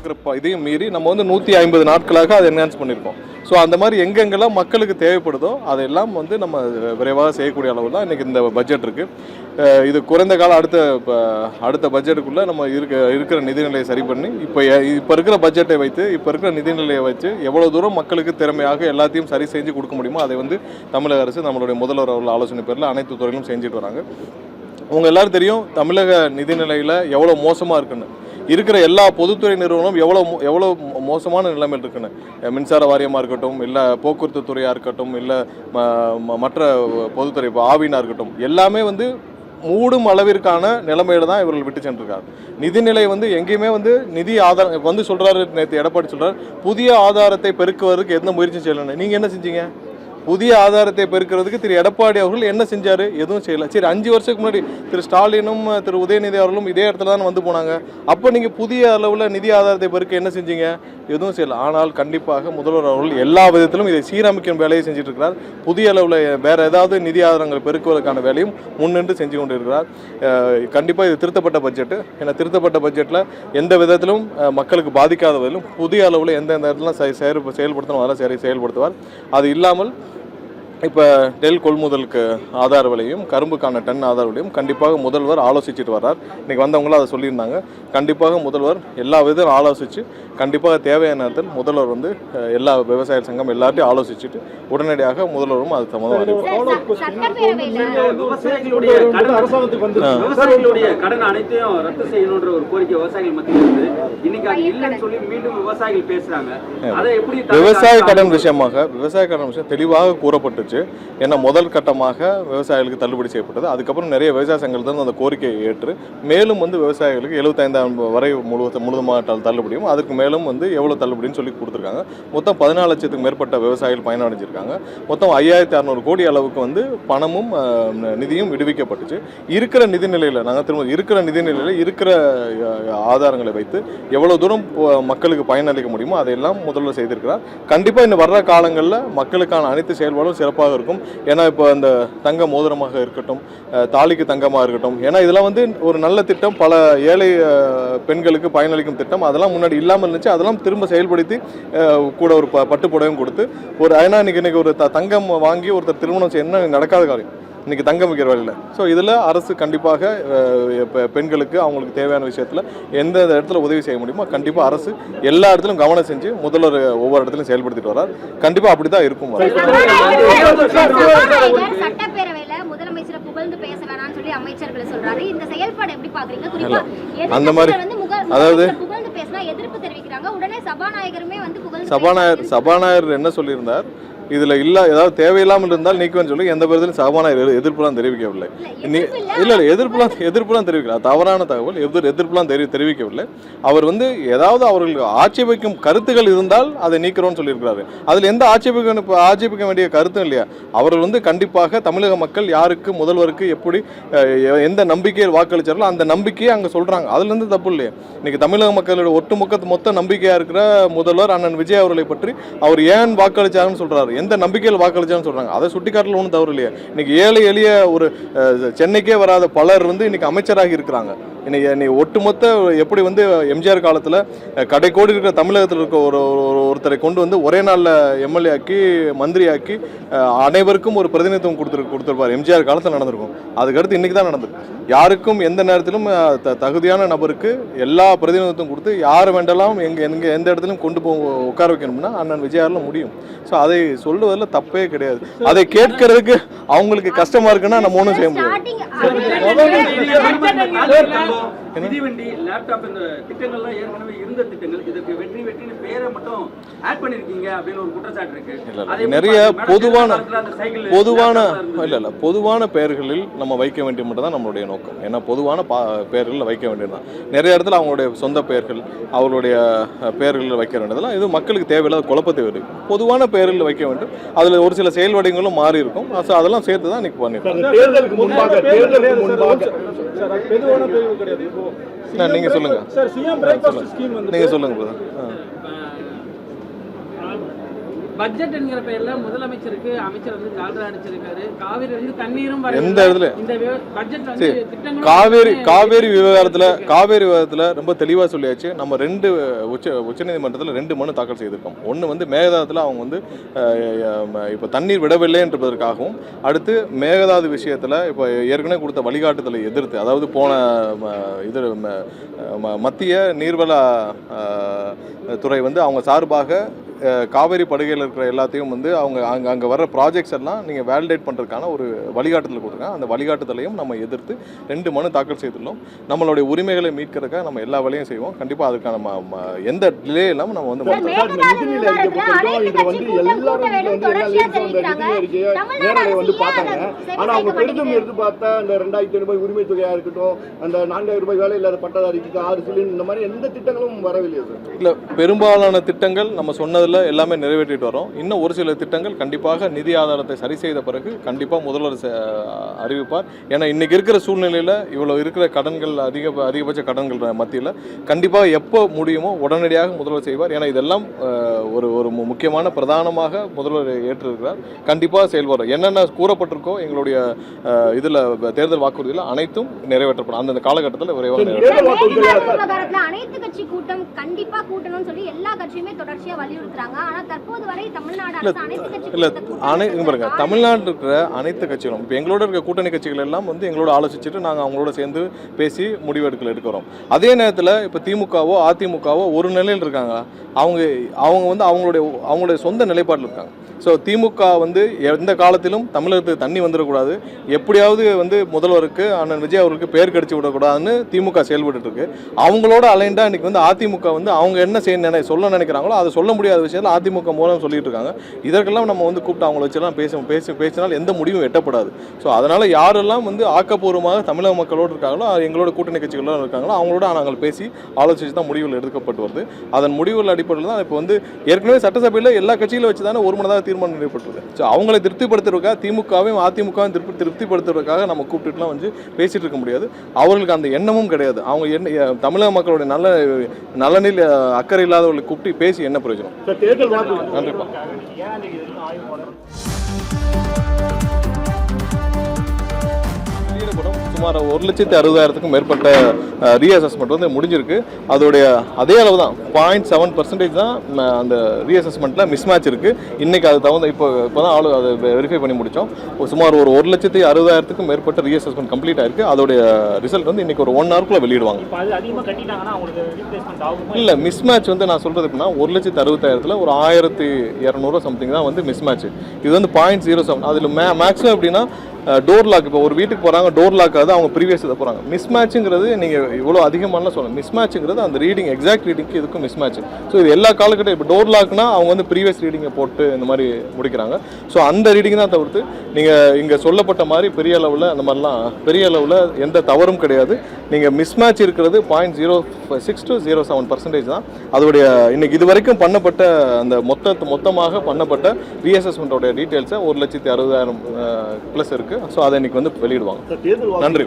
கொடுக்குற இதையும் மீறி நம்ம வந்து 150 நாட்களாக அதை என்ஹான்ஸ் பண்ணியிருக்கோம். ஸோ அந்த மாதிரி எங்கெங்கெல்லாம் மக்களுக்கு தேவைப்படுதோ அதெல்லாம் வந்து நம்ம விரைவாக செய்யக்கூடிய அளவில் தான் இன்றைக்கி இந்த பட்ஜெட் இருக்குது. இது குறைந்த கால அடுத்த பட்ஜெட்டுக்குள்ளே நம்ம இருக்கிற நிதிநிலையை சரி பண்ணி இப்போ இருக்கிற பட்ஜெட்டை வைத்து இப்போ இருக்கிற நிதிநிலையை வச்சு எவ்வளோ தூரம் மக்களுக்கு திறமையாக எல்லாத்தையும் சரி செஞ்சு கொடுக்க முடியுமோ அதை வந்து தமிழக அரசு நம்மளுடைய முதல்வர் அவர்கள் ஆலோசனை பேரில் அனைத்து துறையிலும் செஞ்சுட்டு வராங்க. உங்க எல்லாரும் தெரியும் தமிழக நிதிநிலையில் எவ்வளோ மோசமாக இருக்குன்னு. இருக்கிற எல்லா பொதுத்துறை நிறுவனமும் எவ்வளோ மோசமான நிலைமையில் இருக்குன்னு. மின்சார வாரியமாக இருக்கட்டும், இல்லை போக்குவரத்து துறையாக இருக்கட்டும், இல்லை மற்ற பொதுத்துறை இப்போ ஆவினாக இருக்கட்டும், எல்லாமே வந்து மூடும் அளவிற்கான நிலைமையில தான் இவர்கள் விட்டு சென்றிருக்காங்க. நிதிநிலை வந்து எங்கேயுமே வந்து நிதி ஆதாரம் வந்து சொல்றாரு, நேற்று எடப்பாடி சொல்றாரு புதிய ஆதாரத்தை பெருக்குவதற்கு எந்த முயற்சி செய்யலன்னு. நீங்க என்ன செஞ்சீங்க? புதிய ஆதாரத்தை பெருக்கிறதுக்கு திரு எடப்பாடி அவர்கள் என்ன செஞ்சாரு? எதுவும் செய்யல. சரி, 5 வருஷத்துக்கு முன்னாடி திரு ஸ்டாலினும் திரு உதயநிதி அவர்களும் இதே இடத்துல தான் வந்து போனாங்க. அப்போ நீங்க புதிய அளவில் நிதி ஆதாரத்தை பெருக்க என்ன செஞ்சீங்க? எதுவும் செய்யல. ஆனால் கண்டிப்பாக முதல்வர் அவர்கள் எல்லா விதத்திலும் இதை சீரமைக்கும் வேலையை செஞ்சுட்டு இருக்கிறார். புதிய அளவில் வேற ஏதாவது நிதி ஆதாரங்களை பெருக்குவதற்கான வேலையும் முன்னின்று செஞ்சு கொண்டு இருக்கிறார். கண்டிப்பாக இது திருத்தப்பட்ட பட்ஜெட்டு. ஏன்னா திருத்தப்பட்ட பட்ஜெட்டில் எந்த விதத்திலும் மக்களுக்கு பாதிக்காத விதத்திலும் புதிய அளவில் எந்தெந்த இடத்துல செயல்படுத்தணும் அதெல்லாம் செயல்படுத்துவார். அது இல்லாமல் இப்போ நெல் கொள்முதலுக்கு ஆதார விலையும் கரும்புக்கான டன் ஆதார விலையும் கண்டிப்பாக முதல்வர் ஆலோசிச்சுட்டு வர்றார். இன்றைக்கி வந்தவங்களும் அதை சொல்லியிருந்தாங்க. கண்டிப்பாக முதல்வர் எல்லா விதத்திலும் ஆலோசித்து கண்டிப்பாக தேவையான நேரத்தில் முதல்வர் வந்து எல்லா விவசாய சங்கம் எல்லாத்தையும் ஆலோசிச்சுட்டு உடனடியாக முதல்வரும் அது சம்மந்தமாக விவசாய கடன் விஷயம் தெளிவாக கூறப்பட்டு ஏன்னா முதல் கட்டமாக விவசாயிகளுக்கு தள்ளுபடி செய்யப்பட்டது. அதுக்கப்புறம் நிறைய விவசாய சங்கங்கள் அந்த கோரிக்கையை ஏற்று மேலும் வந்து விவசாயிகளுக்கு 75,000 வரை முழுவதுமாக தள்ளுபடியும் அதுக்கு மேலும் வந்து எவ்வளவு தள்ளுபடின்னு சொல்லி கொடுத்துருக்காங்க. மொத்தம் 14 லட்சத்துக்கு மேற்பட்ட விவசாயிகள் பயனடைஞ்சிருக்காங்க. மொத்தம் 5,600 கோடி அளவுக்கு வந்து பணமும் நிதியும் விடுவிக்கப்பட்டுச்சு. இருக்கிற நிதிநிலையில் நாங்கள் திரும்ப இருக்கிற ஆதாரங்களை வைத்து எவ்வளவு தூரம் மக்களுக்கு பயனளிக்க முடியுமோ அதையெல்லாம் முதல்வர் செய்திருக்கிறார். கண்டிப்பாக இன்னும் வர்ற காலங்களில் மக்களுக்கான அனைத்து செயல்பாடும் சிறப்பாக இருக்கும். ஏன்னா இப்போ அந்த தங்க மோதிரமாக இருக்கட்டும், தாலிக்கு தங்கமாக இருக்கட்டும், ஏன்னா இதெல்லாம் வந்து ஒரு நல்ல திட்டம், பல ஏழை பெண்களுக்கு பயனளிக்கும் திட்டம். அதெல்லாம் முன்னாடி இல்லாமல் இருந்துச்சு. அதெல்லாம் திரும்ப செயல்படுத்தி கூட ஒரு பட்டுப்புடவையும் கொடுத்து ஏன்னா இன்னைக்கு ஒரு தங்கம் வாங்கி ஒருத்தர் திருமணம் செய்யணும்னா நடக்காத காரியம். இன்னைக்கு தங்கம் வைக்கிற வழியில். ஸோ இதில் அரசு கண்டிப்பாக பெண்களுக்கு அவங்களுக்கு தேவையான விஷயத்தில் எந்த இடத்துல உதவி செய்ய முடியுமோ கண்டிப்பாக அரசு எல்லா இடத்துலையும் கவனம் செஞ்சு முதல்வர் ஒவ்வொரு இடத்துலையும் செயல்படுத்திட்டு வர்றார். கண்டிப்பாக அப்படி தான் இருக்கும். அந்த மாதிரி அதாவது சபாநாயகர் என்ன சொல்லியிருந்தார், இதுல ஏதாவது தேவையில்லாமல் இருந்தால் நீக்குவேன்னு சொல்லி எந்த பேரிலும் சபாநாயகர் எதிர்ப்புலாம் தெரிவிக்கவில்லை. எதிர்ப்புலாம் தெரிவிக்கல. தவறான தகவல். எதிர்ப்புலாம் தெரிவிக்கவில்லை. அவர் வந்து ஏதாவது அவர்களுக்கு ஆட்சேபிக்கும் கருத்துக்கள் இருந்தால் அதை நீக்கிறோம்னு சொல்லியிருக்கிறாரு. அதுல எந்த ஆட்சேபிக்க வேண்டிய கருத்தும் இல்லையா. அவர்கள் வந்து கண்டிப்பாக தமிழக மக்கள் யாருக்கு முதல்வருக்கு எப்படி எந்த நம்பிக்கையில் வாக்களிச்சார்களோ அந்த நம்பிக்கையை அங்க சொல்றாங்க. அதுல இருந்து தப்பு இல்லையா. இன்னைக்கு தமிழக மக்களோட மொத்த நம்பிக்கையா இருக்கிற முதல்வர் அண்ணன் விஜய் அவர்களை பற்றி அவர் ஏன் வாக்களிச்சாருன்னு சொல்றாரு. எந்த நம்பிக்கையில் வாக்களிச்சான்னு சொல்றாங்க. அதை சுட்டிக்காட்டல ஒன்றும் தவறு இல்லையா. இன்னைக்கு ஏழை எளிய ஒரு சென்னைக்கே வராத பலர் வந்து இன்னைக்கு அமைச்சராகி இருக்கிறாங்க. இன்னைக்கு ஒட்டுமொத்த எப்படி வந்து எம்ஜிஆர் காலத்தில் கடைக்கோடி இருக்கிற தமிழகத்தில் இருக்க ஒருத்தரை கொண்டு வந்து ஒரே நாளில் எம்எல்ஏ ஆக்கி மந்திரி ஆக்கி அனைவருக்கும் ஒரு பிரதிநிதித்துவம் கொடுத்துருப்பார். எம்ஜிஆர் காலத்தில் நடந்திருக்கும். அதுக்கடுத்து இன்னைக்கு தான் நடந்திருக்கு. யாருக்கும் எந்த நேரத்திலும் தகுதியான நபருக்கு எல்லா பிரதிநிதித்துவம் கொடுத்து யார் வேண்டாலும் எந்த இடத்துலையும் கொண்டு உட்கார வைக்கணும்னா அண்ணன் விஜயாரில் முடியும். ஸோ அதை சொல்லுவதில் தப்பே கிடையாது. அதை கேட்கறதுக்கு அவங்களுக்கு கஷ்டமா இருக்குன்னா நம்ம ஒன்றும் செய்ய முடியாது. மிதிவண்டி, லேப்டாப் இந்த திட்டங்கள்லாம் ஏற்கனவே இருந்த திட்டங்கள். இதுக்கு வெற்றின்னு பேரை மட்டும் ஆட் பண்ணிருக்கீங்க அப்படின்னு ஒரு குற்றச்சாட்டு இருக்கு. நிறைய பொதுவான பெயர்களில் நம்ம வைக்க வேண்டிய மட்டும் தான் நம்மளுடைய நோக்கம். ஏன்னா பொதுவான பெயர்களில் வைக்க வேண்டியதுதான். நிறைய இடத்துல அவங்களுடைய சொந்த பெயர்கள் அவர்களுடைய பெயர்களில் வைக்க வேண்டியதெல்லாம் இது மக்களுக்கு தேவையில்லாத குழப்பத்தை வருது. பொதுவான பெயர்களில் வைக்க வேண்டும். அதில் ஒரு சில செயல்வடிகளும் மாறி இருக்கும். அதெல்லாம் சேர்த்து தான் இன்னைக்கு பண்ணிருக்கோம். நீங்க சொல்லுங்க. நீங்க சொல்லுங்க. பட்ஜெட் என்கிற பெயர்ல முதலமைச்சருக்கு அமைச்சர் வந்து கால்ரா அடிச்சிருக்காரு. காவிரி வந்து தண்ணீரும் எந்த இடத்துல இந்த பட்ஜெட் வந்து திட்டங்கள் காவேரி விவகாரத்துல ரொம்ப தெளிவா சொல்லியாச்சு. நம்ம உச்சநீதிமன்றத்தில் 2 மனு தாக்கல் செய்திருக்கோம். ஒன்று வந்து மேகதாதுல அவங்க வந்து இப்போ தண்ணீர் விடவில்லை என்பதற்காகவும், அடுத்து மேகதாது விஷயத்தில் இப்போ ஏற்கனவே கொடுத்த வழிகாட்டுதலை எதிர்த்து, அதாவது போன இது மத்திய நீர்வள துறை வந்து அவங்க சார்பாக காவேரி படுகையில் இருக்கிற எல்லாத்தையும் வந்து அவங்க அங்கே வர்ற ப்ராஜெக்ட்ஸ் எல்லாம் நீங்கள் வேலிடேட் பண்ணுறதுக்கான ஒரு வழிகாட்டுதல் கொடுத்துருக்காங்க. அந்த வழிகாட்டுதலையும் நம்ம எதிர்த்து 2 மனு தாக்கல் செய்துள்ளோம். நம்மளுடைய உரிமைகளை மீட்கிறதுக்காக நம்ம எல்லா வேலையும் செய்வோம். கண்டிப்பாக அதுக்கான எந்த டிலே இல்லாமல் நம்ம வந்து உரிமை தொகையா இருக்கட்டும், அந்த 4000 ரூபாய் வேலை இல்லாத பட்டதாரிக்கு 6 சிலிண்டர், இந்த மாதிரி எந்த திட்டங்களும் வரவில்லையா சார்? இல்லை, பெரும்பாலான திட்டங்கள் நம்ம சொன்னதில் எல்லாமே நிறைவேற்றிட்டு வரோம். இன்னும் ஒரு சில திட்டங்கள் கண்டிப்பாக நிதி ஆதாரத்தை சரி செய்த பிறகு கண்டிப்பாக முதல்வர் அறிவிப்பார். ஏன்னா இன்னைக்கு இருக்கிற சூழ்நிலையில் இவ்வளோ இருக்கிற கடன்கள் அதிகபட்ச கடன்கள் மத்தியில் கண்டிப்பாக எப்போ முடியுமோ உடனடியாக முதல்வர் செய்வார். ஏன்னா இதெல்லாம் ஒரு முக்கியமான பிரதானமாக முதல்வர் ஏற்றிருக்கிறார். கண்டிப்பாக செயல்படுறார். என்னென்ன கூறப்பட்டிருக்கோ எங்களுடைய இதில் தேர்தல் வாக்குறுதியில் அனைத்தும் நிறைவேற்றப்படும். அந்தந்த காலகட்டத்தில் விரைவாக அனைத்து கட்சி கூட்டம் கண்டிப்பா கூட்டணும்னு சொல்லி எல்லா கட்சியுமே தொடர்ச்சியா வலியுறுத்துறாங்க. ஆனா தற்போது வரை தமிழ்நாடு அரசு அனைத்து கட்சி தமிழ்நாடு இருக்கிற அனைத்து கட்சிகளும் இப்போ எங்களோட இருக்க கூட்டணி கட்சிகள் எல்லாம் வந்து எங்களோட ஆலோசிச்சுட்டு நாங்கள் அவங்களோட சேர்ந்து பேசி முடிவெடுக்கல எடுக்கிறோம். அதே நேரத்தில் இப்போ திமுகவோ அதிமுகவோ ஒரு நிலையில் இருக்காங்க. அவங்க வந்து அவங்களுடைய சொந்த நிலைப்பாட்டில் இருக்காங்க. ஸோ திமுக வந்து எந்த காலத்திலும் தமிழகத்துக்கு தண்ணி வந்துடக்கூடாது, எப்படியாவது வந்து முதல்வருக்கு அண்ணன் விஜய் அவருக்கு பேர் கடிச்சு விடக்கூடாதுன்னு திமுக செயல்பட்டு இருக்கு. அவங்களோட அலைண்டா இன்னைக்கு வந்து அதிமுக வந்து அவங்க என்ன சொல்ல நினைக்கிறாங்களோ அதை சொல்ல முடியாத விஷயத்தில் அதிமுக மூலம் சொல்லிட்டு இருக்காங்க. இதற்கெல்லாம் நம்ம வந்து கூப்பிட்டு அவங்கள வச்செல்லாம் பேசினால் எந்த முடிவும் எட்டப்படாது. ஸோ அதனால யாரெல்லாம் வந்து ஆக்கப்பூர்வமாக தமிழக மக்களோடு இருக்காங்களோ, எங்களோட கூட்டணி கட்சிகளோட இருக்காங்களோ அவங்களோட நாங்கள் பேசி ஆலோசித்து தான் முடிவுகள் எடுக்கப்பட்டு வருது. அதன் முடிவுகள் அடிப்படையில் தான் இப்போ வந்து ஏற்கனவே சட்டசபையில் எல்லா கட்சிகளும் வச்சு தானே ஒரு மனதாக தீர்மானம் நிறைவேற்றப்பட்டது. ஸோ அவங்களை திருப்திப்படுத்துறதுக்காக திமுகவையும் அதிமுகவும் திருப்திப்படுத்துறதுக்காக நம்ம கூப்பிட்டுலாம் வந்து பேசிட்டு இருக்க முடியாது. அவர்களுக்கு அந்த எண்ணமும் கிடையாது. அவங்க தமிழக மக்களுடைய நலனில் அக்கறை இல்லாதவர்களை கூப்பிட்டு பேசி என்ன பிரயோஜனம்? நன்றிப்பா. சுமார் 1,60,000க்கும் மேற்பட்ட ரீஅசஸ்மெண்ட் வந்து முடிஞ்சிருக்கு. அதோடைய அதே அளவு தான் 0.7% தான் அந்த ரீஅசஸ்மெண்ட்டில் மிஸ்மேட்ச் இருக்குது. இன்றைக்கி அது தகுந்த இப்போ தான் அதை வெரிஃபை பண்ணி முடித்தோம். சுமார் ஒரு 1,60,000க்கும் மேற்பட்ட ரீஅசஸ்மெண்ட் கம்ப்ளீட் ஆயிருக்கு. அதோடைய ரிசல்ட் வந்து இன்றைக்கி ஒரு 1 ஹவருக்குள்ளே வெளியிடுவாங்க. இல்லை, மிஸ்மேட்ச் வந்து நான் சொல்கிறது எப்படின்னா 1,60,000ல் ஒரு 1,200 சம்திங் தான் வந்து மிஸ்மேட்ச். இது வந்து 0.07. அதில் மேக்ஸிமம் எப்படின்னா டோர் லாக், இப்போ ஒரு வீட்டுக்கு போகிறாங்க, டோர் லாக் ஆகுது, அவங்க ப்ரீவியஸ் இதை போகிறாங்க. மிஸ்மேட்சுங்கிறது நீங்கள் இவ்வளோ அதிகமானலாம் சொல்லணும். மிஸ்மேட்சுங்கிறது அந்த ரீடிங் எக்ஸாக்ட் ரீடிங்க்கு இதுக்கும் மிஸ்மேட்ச். ஸோ இது எல்லா காலகட்டம் இப்போ டோர் லாக்னா அவங்க வந்து ப்ரீவியஸ் ரீடிங்கை போட்டு இந்த மாதிரி முடிக்கிறாங்க. ஸோ அந்த ரீடிங் தான் தவிர்த்து நீங்கள் இங்கே சொல்லப்பட்ட மாதிரி பெரிய அளவில் அந்த மாதிரிலாம் பெரிய அளவில் எந்த தவறும் கிடையாது. நீங்கள் மிஸ்மேட்ச் இருக்கிறது 0.06 to 0.07% தான். அதோடைய இன்னைக்கு இது வரைக்கும் பண்ணப்பட்ட அந்த மொத்தமாக பண்ணப்பட்ட ரீஅசஸ்மெண்ட்டோடைய டீட்டெயில்ஸை 1,60,000 ப்ளஸ் இருக்குது. ஸோ அதை இன்னைக்கு வந்து வெளியிடுவாங்க. நன்றி.